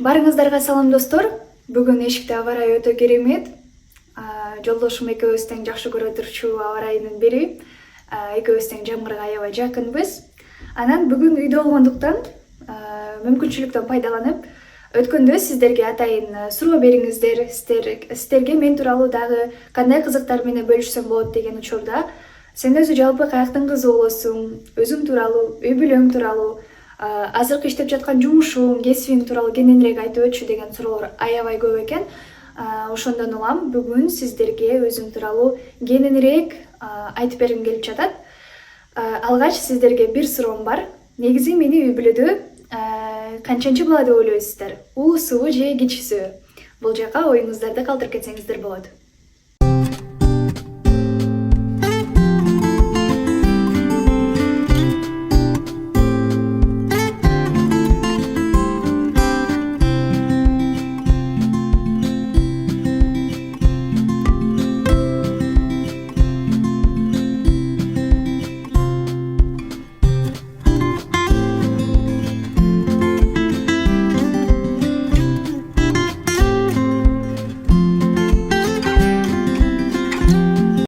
Барыңыздарга салам достор. Бүгүн эшикте аба ырайы өтө керемет. Жолдошум экөөбүз тең жакшы көрө турчу аба ырайынын бири. Экөөбүз тең жамгырга аябай жакынбыз. Анан бүгүн үйдө болгондуктан мүмкүнчүлүктөн пайдаланып өткөндө сиздерге атайын суроо бериңиздер, сиздерге мен тууралуу дагы кандай кызыктар менен бөлүшсөм болот деген учурда сен өзү жалпы каяктын кызы болосуң, өзүң тууралуу, үй бүлөң тууралуу, азыркы иштеп жаткан жумушуң, кесибиң тууралуу кененирээк айтып өтчү деген суроолор аябай көп экен. Ошондон улам бүгүн сиздерге өзүм тууралуу кененирээк айтып бергим келип жатат. Алгач сиздерге бир суроом бар. Негизи мени үй бүлөдө канчанчы бала деп ойлойсуздар? Уусубу же кичүүсүбү? Бул жака оюңуздарды калтырып кетсеңиздер болот.